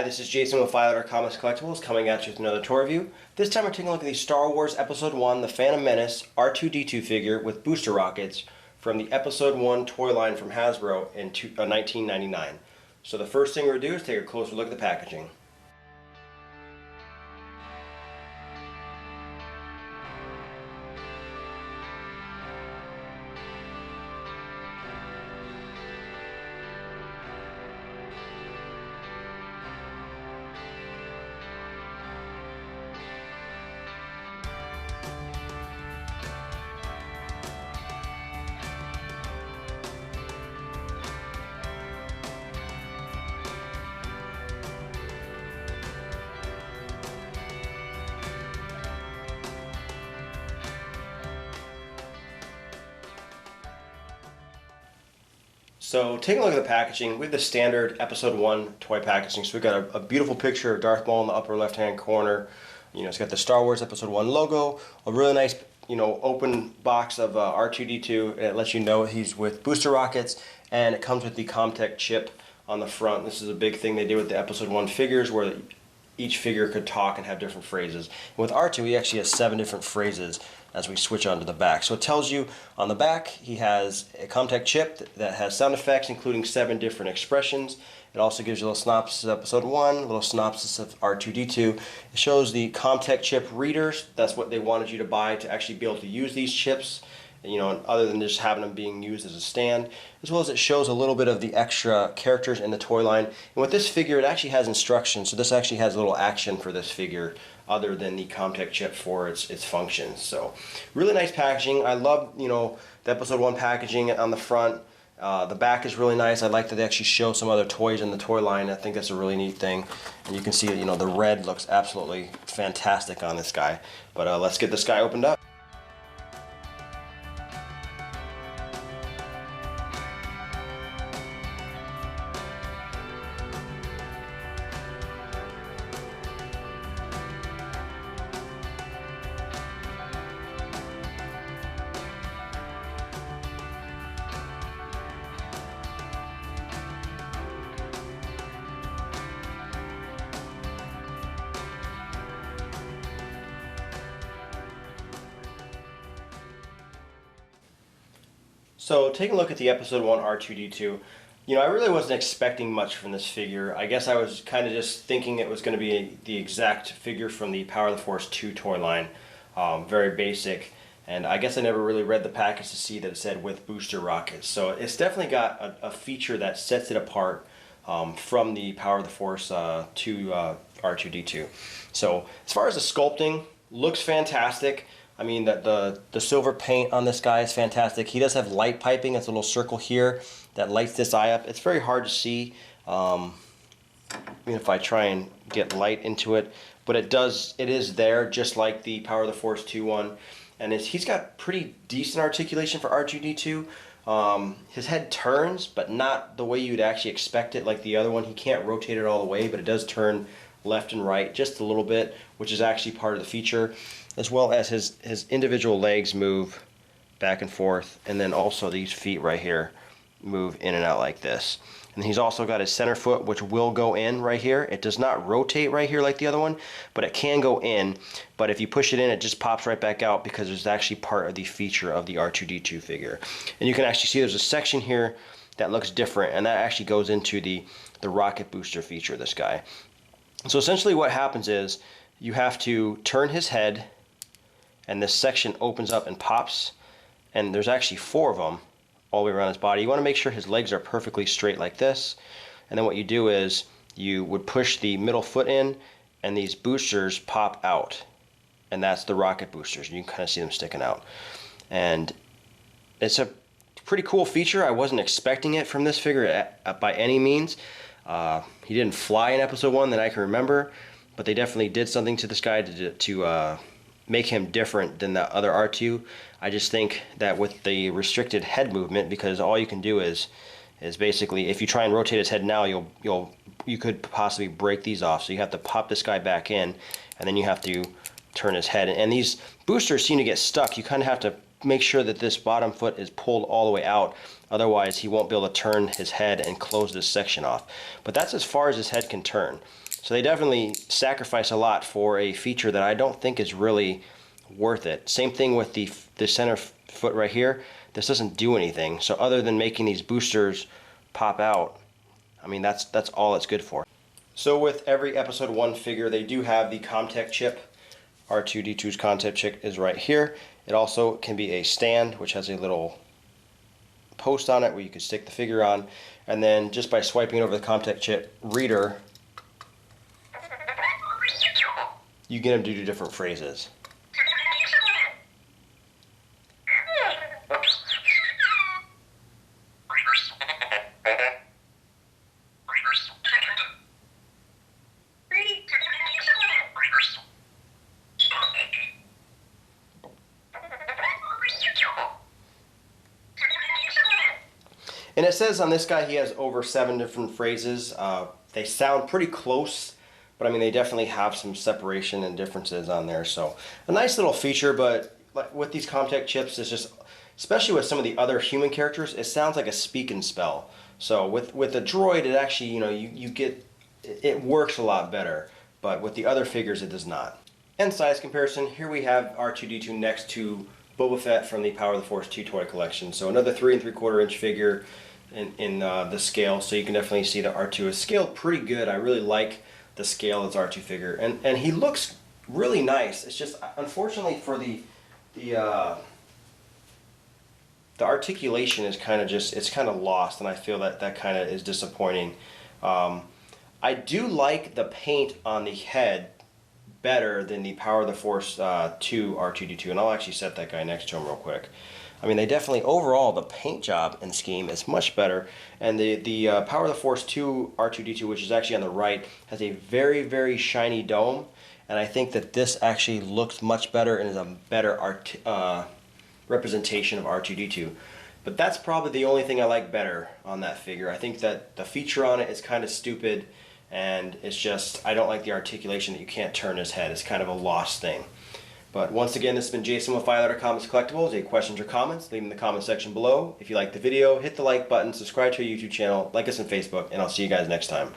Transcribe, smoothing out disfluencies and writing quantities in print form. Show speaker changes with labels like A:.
A: this is Jason with 5 Comics Collectibles coming at you with another toy review. This time we're taking a look at the Star Wars Episode 1 The Phantom Menace R2-D2 figure with booster rockets from the Episode 1 toy line from Hasbro in 1999. So the first thing we're going to do is take a closer look at the packaging. So taking a look at the packaging, we have the standard Episode 1 toy packaging. So we've got a beautiful picture of Darth Maul in the upper left-hand corner. You know, it's got the Star Wars Episode 1 logo, a really nice, open box of R2-D2, and it lets you know he's with booster rockets, and it comes with the ComTech chip on the front. This is a big thing they did with the Episode 1 figures, where each figure could talk and have different phrases. And with R2, he actually has 7 different phrases as we switch on to the back. So it tells you on the back he has a ComTech chip that has sound effects, including 7 different expressions. It also gives you a little synopsis of Episode 1, a little synopsis of R2-D2. It shows the ComTech chip readers. That's what they wanted you to buy to actually be able to use these chips, other than just having them being used as a stand, as well as it shows a little bit of the extra characters in the toy line. And with this figure, it actually has instructions, so this actually has a little action for this figure other than the ComTech chip for its functions. So really nice packaging. I love the Episode 1 packaging on the front. The back is really nice. I like that they actually show some other toys in the toy line. I think that's a really neat thing. And you can see the red looks absolutely fantastic on this guy. But let's get this guy opened up. So taking a look at the Episode 1 R2-D2, I really wasn't expecting much from this figure. I guess I was kind of just thinking it was going to be the exact figure from the Power of the Force 2 toy line. Very basic. And I guess I never really read the package to see that it said with booster rockets. So it's definitely got a feature that sets it apart from the Power of the Force 2 R2-D2. So as far as the sculpting, looks fantastic. I mean, the silver paint on this guy is fantastic. He does have light piping. It's a little circle here that lights this eye up. It's very hard to see. If I try and get light into it, but it is there, just like the Power of the Force 2 one. And he's got pretty decent articulation for R2-D2. His head turns, but not the way you'd actually expect it. Like the other one, he can't rotate it all the way, but it does turn left and right just a little bit, which is actually part of the feature, as well as his individual legs move back and forth, and then also these feet right here move in and out like this. And he's also got his center foot, which will go in right here. It does not rotate right here like the other one, but it can go in. But if you push it in, it just pops right back out because it's actually part of the feature of the R2-D2 figure. And you can actually see there's a section here that looks different, and that actually goes into the rocket booster feature of this guy. So essentially what happens is you have to turn his head, and this section opens up and pops, and there's actually 4 of them all the way around his body. You want to make sure his legs are perfectly straight like this, and then what you do is you would push the middle foot in, and these boosters pop out, and that's the rocket boosters. You can kind of see them sticking out, and it's a pretty cool feature. I wasn't expecting it from this figure by any means. He didn't fly in Episode 1 that I can remember, but they definitely did something to this guy to make him different than the other R2. I just think that with the restricted head movement, because all you can do is basically, if you try and rotate his head now, you could possibly break these off. So you have to pop this guy back in, and then you have to turn his head. And these boosters seem to get stuck. You kind of have to make sure that this bottom foot is pulled all the way out. Otherwise, he won't be able to turn his head and close this section off. But that's as far as his head can turn. So they definitely sacrifice a lot for a feature that I don't think is really worth it. Same thing with the center foot right here. This doesn't do anything. So other than making these boosters pop out, I mean, that's all it's good for. So with every episode 1 figure, they do have the Comtech chip. R2-D2's Comtech chip is right here. It also can be a stand, which has a little post on it where you can stick the figure on. And then just by swiping over the Comtech chip reader, you get them to do different phrases. And it says on this guy he has over 7 different phrases. They sound pretty close, but I mean they definitely have some separation and differences on there. So a nice little feature, but with these Comtech chips, it's just, especially with some of the other human characters, it sounds like a speak and spell. So with a droid, it actually, you know, you get, it works a lot better, but with the other figures it does not. And size comparison, here we have R2-D2 next to Boba Fett from the Power of the Force 2 toy collection. So another 3 3/4 inch figure in the scale, so you can definitely see that R2 is scaled pretty good. I really like the scale of this R2 figure, and he looks really nice. It's just, unfortunately for the articulation is kind of just, it's kind of lost, and I feel that kind of is disappointing. I do like the paint on the head better than the Power of the Force 2 R2-D2, and I'll actually set that guy next to him real quick. I mean, they definitely, overall, the paint job and scheme is much better, and the Power of the Force 2 R2-D2, which is actually on the right, has a very, very shiny dome, and I think that this actually looks much better and is a better representation of R2-D2. But that's probably the only thing I like better on that figure. I think that the feature on it is kind of stupid, and it's just, I don't like the articulation that you can't turn his head. It's kind of a lost thing. But once again, this has been Jason with 5 Letter Comics Collectibles. Any questions or comments, leave them in the comment section below. If you like the video, hit the like button, subscribe to our YouTube channel, like us on Facebook, and I'll see you guys next time.